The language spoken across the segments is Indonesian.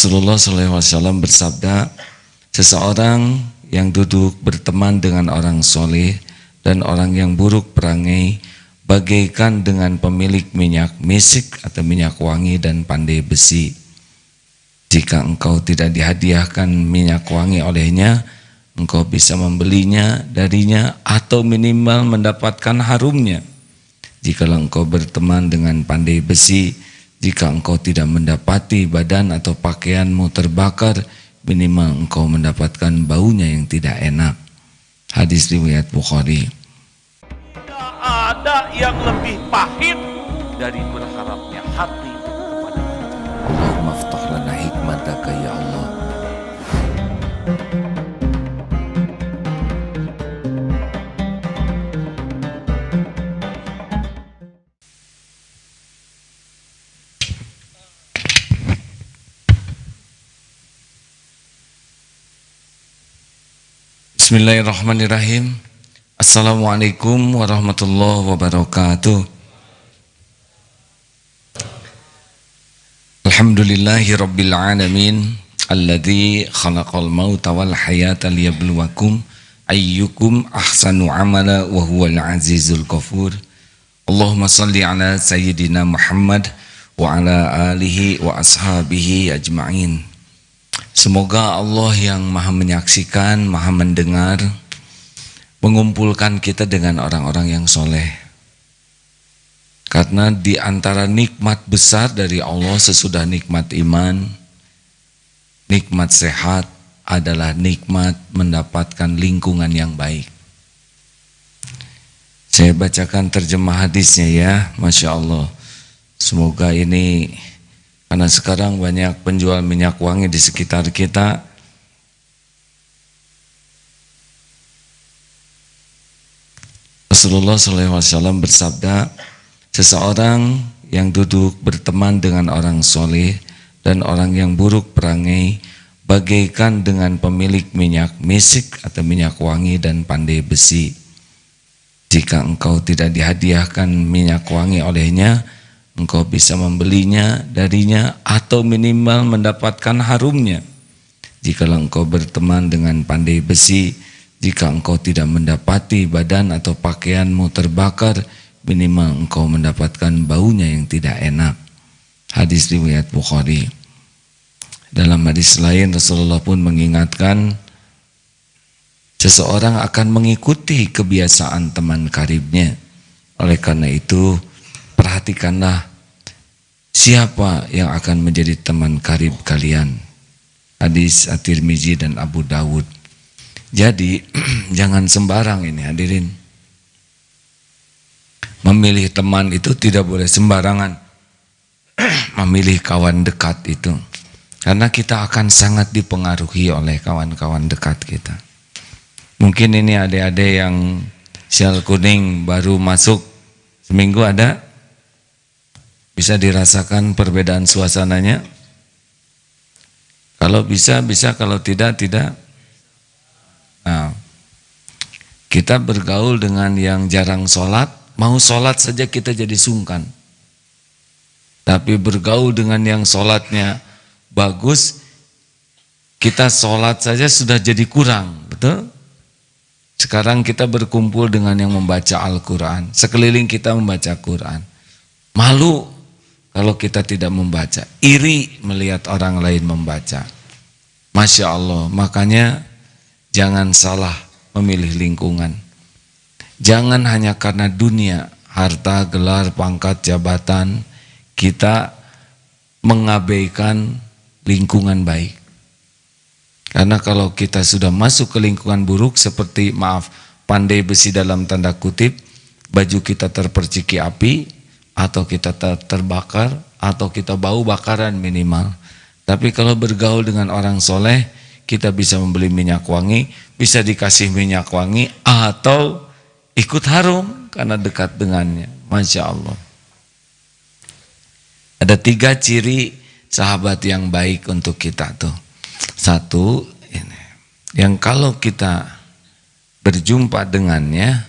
Rasulullah SAW bersabda, seseorang yang duduk berteman dengan orang soleh dan orang yang buruk perangai bagaikan dengan pemilik minyak misik atau minyak wangi dan pandai besi. Jika engkau tidak dihadiahkan minyak wangi olehnya, engkau bisa membelinya darinya atau minimal mendapatkan harumnya. Jikalau engkau berteman dengan pandai besi, jika engkau tidak mendapati badan atau pakaianmu terbakar, minimal engkau mendapatkan baunya yang tidak enak. Hadis riwayat Bukhari. Tidak ada yang lebih pahit dari berharapnya hati kepada kita. Allahumma ftah lana hikmataka ya Allah. Bismillahirrahmanirrahim. Assalamualaikum warahmatullahi wabarakatuh. Alhamdulillahi rabbil alamin, alladzi khalaqal mauta wal hayata liyabluwakum ayyukum ahsanu amala wa huwal azizul ghafur. Allahumma salli ala sayyidina Muhammad wa ala alihi wa ashabihi ajma'in. Semoga Allah yang maha menyaksikan, maha mendengar, mengumpulkan kita dengan orang-orang yang soleh. Karena di antara nikmat besar dari Allah sesudah nikmat iman, nikmat sehat adalah nikmat mendapatkan lingkungan yang baik. Saya bacakan terjemah hadisnya ya, Masya Allah. Semoga ini, karena sekarang banyak penjual minyak wangi di sekitar kita. Rasulullah SAW bersabda, seseorang yang duduk berteman dengan orang soleh dan orang yang buruk perangai bagaikan dengan pemilik minyak misik atau minyak wangi dan pandai besi. Jika engkau tidak dihadiahkan minyak wangi olehnya, engkau bisa membelinya darinya atau minimal mendapatkan harumnya. Jikalau engkau berteman dengan pandai besi, jika engkau tidak mendapati badan atau pakaianmu terbakar, minimal engkau mendapatkan baunya yang tidak enak. Hadis riwayat Bukhari. Dalam hadis lain Rasulullah pun mengingatkan, seseorang akan mengikuti kebiasaan teman karibnya. Oleh karena itu, perhatikanlah siapa yang akan menjadi teman karib kalian. Hadis At-Tirmizi dan Abu Dawud. Jadi jangan sembarang ini hadirin. Memilih teman itu tidak boleh sembarangan. Memilih kawan dekat itu. Karena kita akan sangat dipengaruhi oleh kawan-kawan dekat kita. Mungkin ini adik-adik yang sial kuning baru masuk seminggu ada. Bisa dirasakan perbedaan suasananya? Kalau bisa, bisa. Kalau tidak, tidak. Nah, kita bergaul dengan yang jarang sholat, mau sholat saja kita jadi sungkan. Tapi bergaul dengan yang sholatnya bagus, kita sholat saja sudah jadi kurang, betul? Sekarang kita berkumpul dengan yang membaca Al-Quran, sekeliling kita membaca Quran. Malu kalau kita tidak membaca, iri melihat orang lain membaca. Masya Allah, makanya jangan salah memilih lingkungan. Jangan hanya karena dunia, harta, gelar, pangkat, jabatan, kita mengabaikan lingkungan baik. Karena kalau kita sudah masuk ke lingkungan buruk seperti pandai besi dalam tanda kutip, baju kita terperciki api, atau kita terbakar, atau kita bau bakaran minimal. Tapi kalau bergaul dengan orang soleh, kita bisa membeli minyak wangi, bisa dikasih minyak wangi, atau ikut harum karena dekat dengannya. Masya Allah. Ada 3 ciri sahabat yang baik untuk kita tuh. 1, ini, yang kalau kita berjumpa dengannya,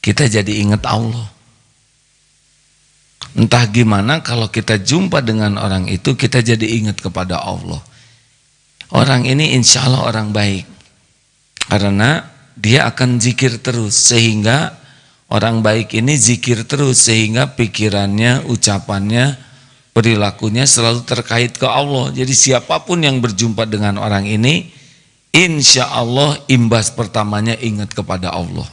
kita jadi ingat Allah. Entah gimana kalau kita jumpa dengan orang itu, kita jadi ingat kepada Allah. Orang ini insya Allah orang baik. Karena dia akan zikir terus, sehingga orang baik ini zikir terus, sehingga pikirannya, ucapannya, perilakunya selalu terkait ke Allah. Jadi siapapun yang berjumpa dengan orang ini, insya Allah imbas pertamanya ingat kepada Allah.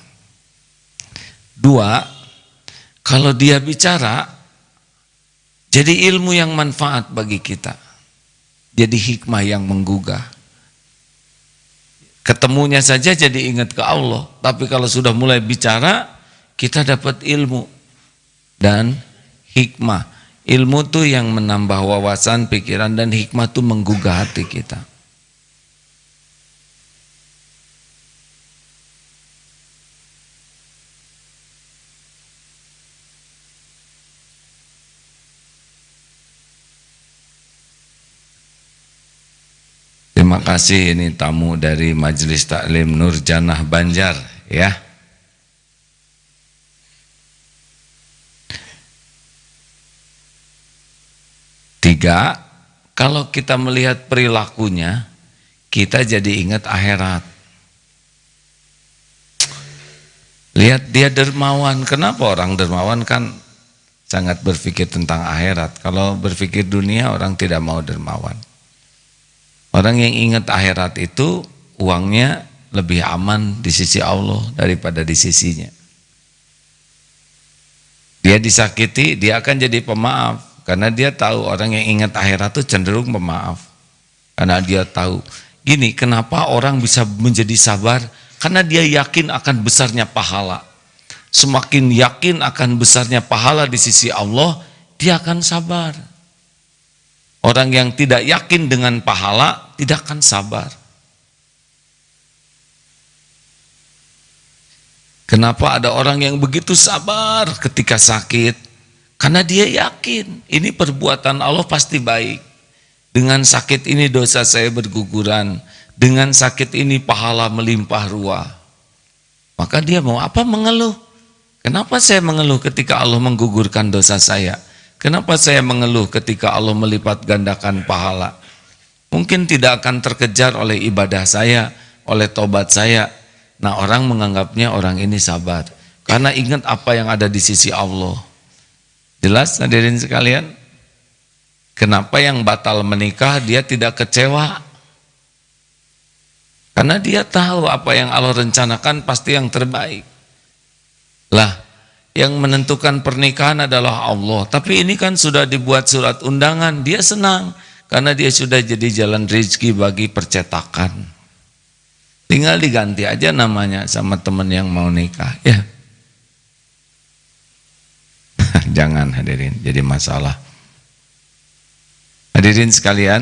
2, kalau dia bicara, jadi ilmu yang manfaat bagi kita. Jadi hikmah yang menggugah. Ketemunya saja jadi ingat ke Allah. Tapi kalau sudah mulai bicara, kita dapat ilmu dan hikmah. Ilmu tuh yang menambah wawasan, pikiran, dan hikmah tuh menggugah hati kita. Terima kasih, ini tamu dari Majelis Taklim Nur Jannah Banjar ya. Tiga, kalau kita melihat perilakunya, kita jadi ingat akhirat. Lihat dia dermawan. Kenapa orang dermawan? Kan sangat berpikir tentang akhirat. Kalau berpikir dunia, orang tidak mau dermawan. Orang yang ingat akhirat itu uangnya lebih aman di sisi Allah daripada di sisinya. Dia disakiti, dia akan jadi pemaaf. Karena dia tahu orang yang ingat akhirat itu cenderung pemaaf. Karena dia tahu. Gini, kenapa orang bisa menjadi sabar? Karena dia yakin akan besarnya pahala. Semakin yakin akan besarnya pahala di sisi Allah, dia akan sabar. Orang yang tidak yakin dengan pahala, tidak akan sabar. Kenapa ada orang yang begitu sabar ketika sakit? Karena dia yakin ini perbuatan Allah pasti baik. Dengan sakit ini dosa saya berguguran. Dengan sakit ini pahala melimpah ruah. Maka dia mau apa? Mengeluh. Kenapa saya mengeluh ketika Allah menggugurkan dosa saya? Kenapa saya mengeluh ketika Allah melipat gandakan pahala? Mungkin tidak akan terkejar oleh ibadah saya, oleh tobat saya. Nah, orang menganggapnya orang ini sabar. Karena ingat apa yang ada di sisi Allah. Jelas hadirin sekalian? Kenapa yang batal menikah dia tidak kecewa? Karena dia tahu apa yang Allah rencanakan pasti yang terbaik. Lah, yang menentukan pernikahan adalah Allah. Tapi ini kan sudah dibuat surat undangan, dia senang. Karena dia sudah jadi jalan rezeki bagi percetakan. Tinggal diganti aja namanya sama teman yang mau nikah. Ya. Jangan hadirin, jadi masalah. Hadirin sekalian,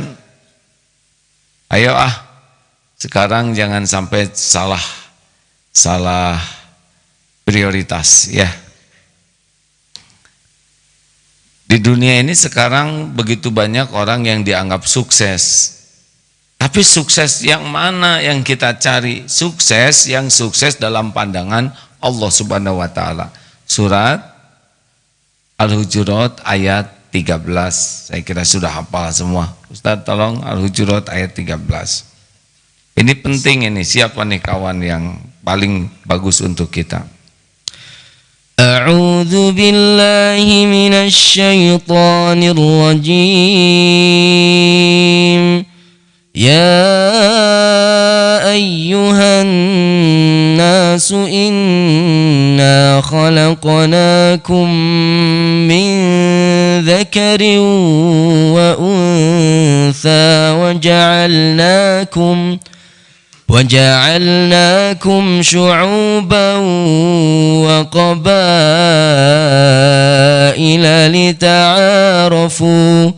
ayo sekarang jangan sampai salah prioritas ya. Di dunia ini sekarang begitu banyak orang yang dianggap sukses. Tapi sukses yang mana yang kita cari? Sukses yang sukses dalam pandangan Allah Subhanahu wa taala. Surat Al-Hujurat ayat 13. Saya kira sudah hafal semua. Ustaz tolong Al-Hujurat ayat 13. Ini penting ini. Siapa nih kawan yang paling bagus untuk kita? A'udzu billahi minasy syaithanir rajim. Ya ayyuhan nasu inna khalaqnakum min dzakarin wa untha وجعلناكم شعوبا وقبائل لتعارفوا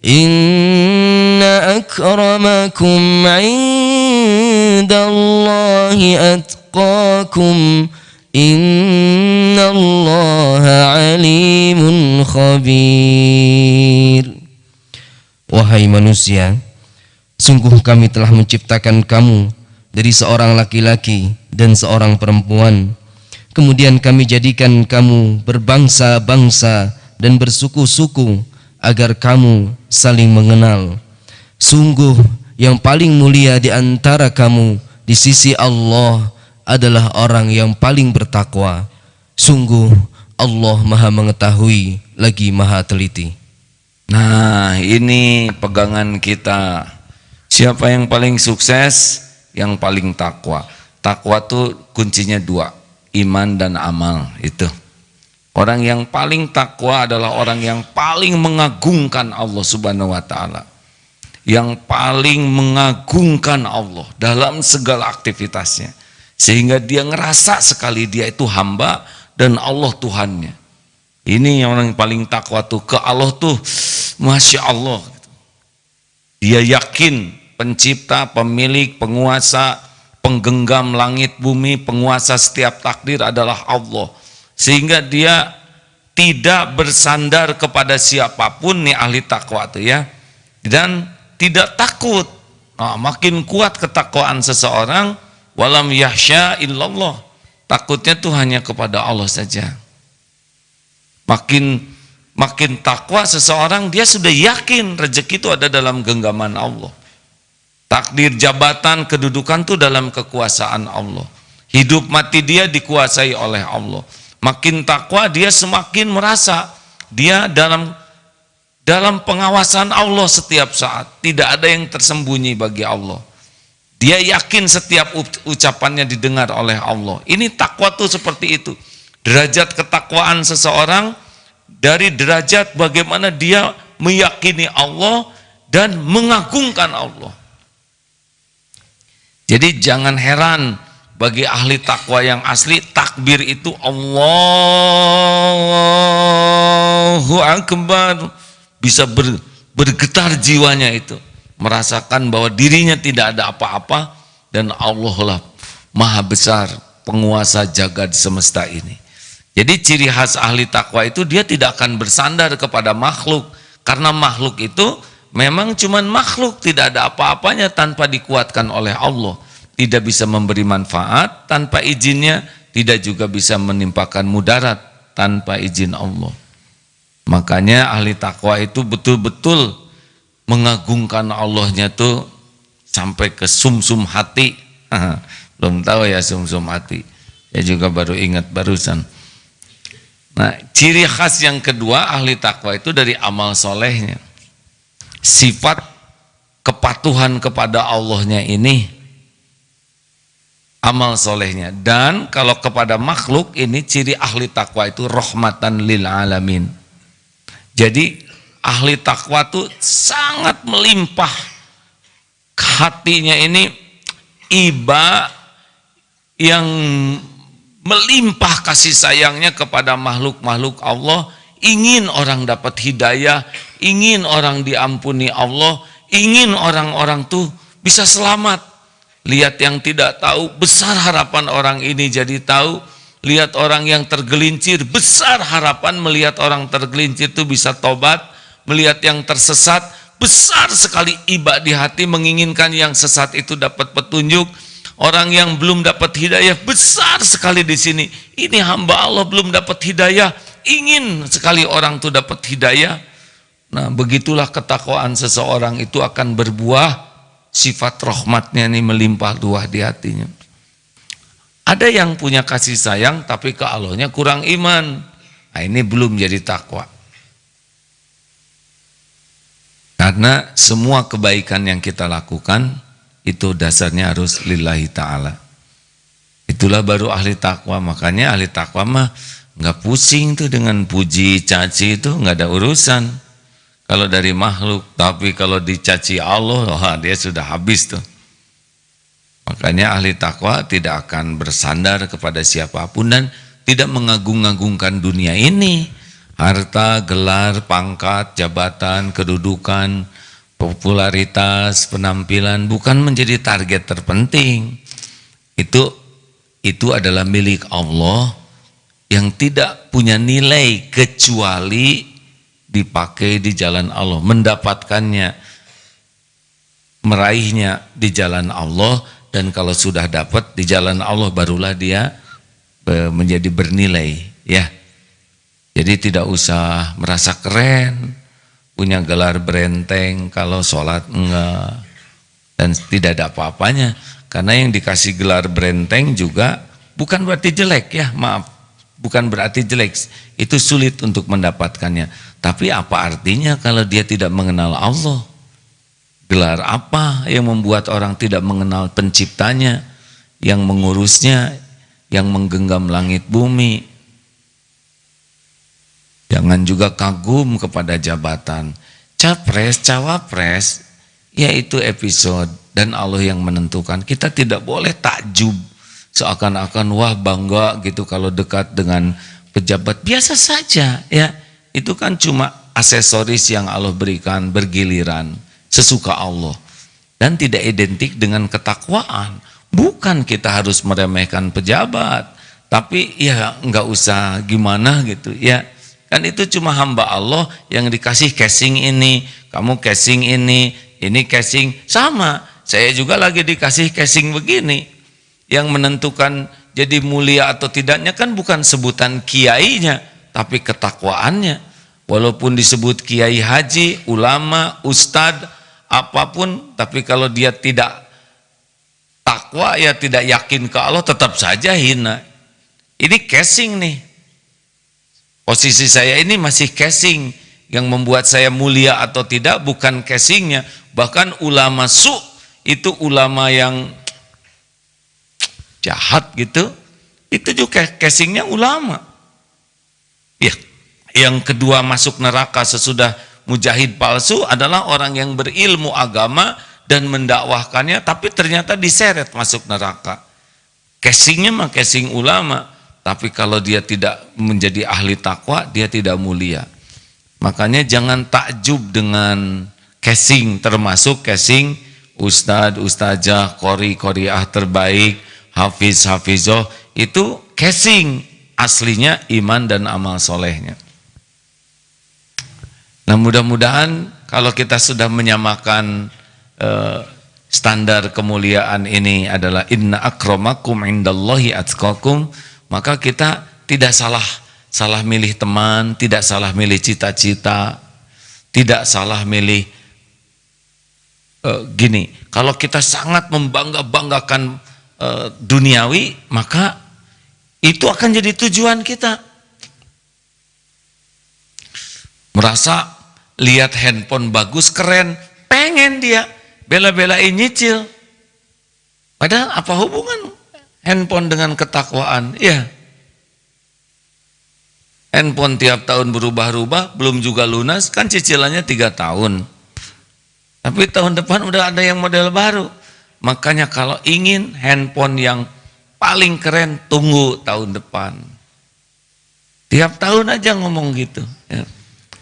إن أكرمكم عند الله أتقاكم إن الله عليم خبير. Wahai manusia, sungguh kami telah menciptakan kamu dari seorang laki-laki dan seorang perempuan. Kemudian kami jadikan kamu berbangsa-bangsa dan bersuku-suku agar kamu saling mengenal. Sungguh yang paling mulia di antara kamu di sisi Allah adalah orang yang paling bertakwa. Sungguh Allah Maha mengetahui lagi Maha teliti. Nah, ini pegangan kita. Siapa yang paling sukses? Yang paling takwa. Takwa tuh kuncinya dua, iman dan amal. Itu. Orang yang paling takwa adalah orang yang paling mengagungkan Allah Subhanahu wa taala. Yang paling mengagungkan Allah dalam segala aktivitasnya. Sehingga dia ngerasa sekali dia itu hamba dan Allah Tuhannya. Ini yang orang yang paling takwa tuh, ke Allah tuh Masya Allah. Dia yakin pencipta, pemilik, penguasa, penggenggam langit bumi, penguasa setiap takdir adalah Allah. Sehingga dia tidak bersandar kepada siapapun, nih ahli takwa itu ya. Dan tidak takut. Nah, makin kuat ketakwaan seseorang, walam yahsya illallah. Takutnya tuh hanya kepada Allah saja. Makin takwa seseorang, dia sudah yakin rezeki itu ada dalam genggaman Allah. Takdir jabatan, kedudukan itu dalam kekuasaan Allah. Hidup mati dia dikuasai oleh Allah. Makin takwa dia semakin merasa dia dalam pengawasan Allah setiap saat. Tidak ada yang tersembunyi bagi Allah. Dia yakin setiap ucapannya didengar oleh Allah. Ini takwa tuh seperti itu. Derajat ketakwaan seseorang dari derajat bagaimana dia meyakini Allah dan mengagungkan Allah. Jadi jangan heran bagi ahli takwa yang asli, takbir itu Allahu Akbar, bisa bergetar jiwanya itu, merasakan bahwa dirinya tidak ada apa-apa dan Allah lah maha besar penguasa jagat semesta ini. Jadi ciri khas ahli takwa itu dia tidak akan bersandar kepada makhluk, karena makhluk itu memang cuman makhluk, tidak ada apa-apanya tanpa dikuatkan oleh Allah. Tidak bisa memberi manfaat tanpa izinnya, tidak juga bisa menimpakan mudarat tanpa izin Allah. Makanya ahli takwa itu betul-betul mengagungkan Allahnya tuh sampai ke sumsum hati. Belum tahu ya sumsum hati. Ya juga baru ingat barusan. Nah, ciri khas yang kedua ahli takwa itu dari amal solehnya. Sifat kepatuhan kepada Allahnya ini, amal solehnya. Dan kalau kepada makhluk ini ciri ahli takwa itu rahmatan lil alamin. Jadi ahli takwa itu sangat melimpah hatinya, ini iba yang melimpah kasih sayangnya kepada makhluk-makhluk Allah. Ingin orang dapat hidayah, ingin orang diampuni Allah, ingin orang-orang tuh bisa selamat. Lihat yang tidak tahu, besar harapan orang ini jadi tahu. Lihat orang yang tergelincir, besar harapan melihat orang tergelincir itu bisa tobat. Melihat yang tersesat, besar sekali iba di hati menginginkan yang sesat itu dapat petunjuk. Orang yang belum dapat hidayah, besar sekali di sini. Ini hamba Allah belum dapat hidayah, ingin sekali orang itu dapat hidayah. Nah, begitulah ketakwaan seseorang itu akan berbuah. Sifat rahmatnya ini melimpah ruah di hatinya. Ada yang punya kasih sayang tapi ke Allahnya kurang iman. Nah, ini belum jadi takwa. Karena semua kebaikan yang kita lakukan itu dasarnya harus lillahi ta'ala. Itulah baru ahli takwa. Makanya ahli takwa mah nggak pusing tuh dengan puji caci, itu nggak ada urusan. Kalau dari makhluk, tapi kalau dicaci Allah, wah, dia sudah habis tuh. Makanya ahli takwa tidak akan bersandar kepada siapapun dan tidak mengagung-agungkan dunia ini. Harta, gelar, pangkat, jabatan, kedudukan, popularitas, penampilan bukan menjadi target terpenting. Itu adalah milik Allah yang tidak punya nilai kecuali dipakai di jalan Allah, mendapatkannya, meraihnya di jalan Allah. Dan kalau sudah dapat di jalan Allah barulah dia menjadi bernilai, ya. Jadi tidak usah merasa keren, punya gelar berenteng kalau sholat enggak. Dan tidak ada apa-apanya. Karena yang dikasih gelar berenteng juga bukan berarti jelek ya, maaf. Bukan berarti jelek, itu sulit untuk mendapatkannya. Tapi apa artinya kalau dia tidak mengenal Allah? Gelar apa yang membuat orang tidak mengenal penciptanya, yang mengurusnya, yang menggenggam langit bumi? Jangan juga kagum kepada jabatan. Capres, cawapres, yaitu episode dan Allah yang menentukan. Kita tidak boleh takjub seakan-akan wah bangga gitu kalau dekat dengan pejabat. Biasa saja ya. Itu kan cuma aksesoris yang Allah berikan bergiliran sesuka Allah. Dan tidak identik dengan ketakwaan. Bukan kita harus meremehkan pejabat, tapi ya enggak usah gimana gitu ya. Kan itu cuma hamba Allah yang dikasih casing ini, kamu casing ini casing sama. Saya juga lagi dikasih casing begini. Yang menentukan jadi mulia atau tidaknya kan bukan sebutan kiainya, tapi ketakwaannya. Walaupun disebut kiai haji, ulama, ustadz, apapun, tapi kalau dia tidak takwa ya tidak yakin ke Allah, tetap saja hina. Ini casing nih. Posisi saya ini masih casing, yang membuat saya mulia atau tidak bukan casingnya. Bahkan ulama itu ulama yang jahat gitu, itu juga casingnya ulama. Ya, yang kedua masuk neraka sesudah mujahid palsu adalah orang yang berilmu agama dan mendakwahkannya, tapi ternyata diseret masuk neraka. Casingnya mah casing ulama. Tapi kalau dia tidak menjadi ahli takwa, dia tidak mulia. Makanya jangan takjub dengan casing, termasuk casing ustadz, ustazah, qori-qoriah terbaik, hafiz, hafizoh. Itu casing, aslinya iman dan amal solehnya. Nah mudah-mudahan kalau kita sudah menyamakan standar kemuliaan ini adalah inna akramakum indallahi atqakum, maka kita tidak salah milih teman, tidak salah milih cita-cita, tidak salah milih gini. Kalau kita sangat membanggakan duniawi, maka itu akan jadi tujuan kita. Merasa lihat handphone bagus, keren, pengen dia bela-belain nyicil. Padahal apa hubungan handphone dengan ketakwaan? Ya. Handphone tiap tahun berubah-ubah, belum juga lunas, kan cicilannya 3 tahun. Tapi tahun depan udah ada yang model baru. Makanya kalau ingin handphone yang paling keren, tunggu tahun depan. Tiap tahun aja ngomong gitu. Ya.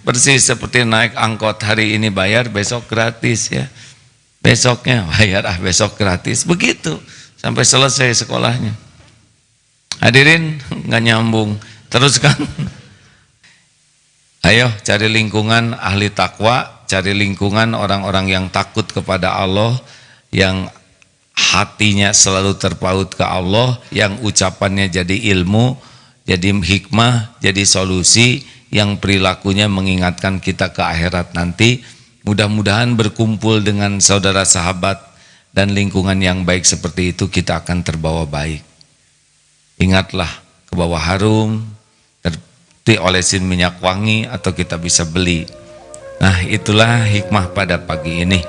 Persis seperti naik angkot, hari ini bayar, besok gratis ya. Besoknya bayar, besok gratis. Begitu. Sampai selesai sekolahnya. Hadirin, nggak nyambung. Teruskan. Ayo cari lingkungan ahli takwa, cari lingkungan orang-orang yang takut kepada Allah, yang hatinya selalu terpaut ke Allah, yang ucapannya jadi ilmu, jadi hikmah, jadi solusi, yang perilakunya mengingatkan kita ke akhirat nanti. Mudah-mudahan berkumpul dengan saudara sahabat dan lingkungan yang baik seperti itu, kita akan terbawa baik. Ingatlah, ke bawah harum, diolesin minyak wangi atau kita bisa beli. Nah itulah hikmah pada pagi ini.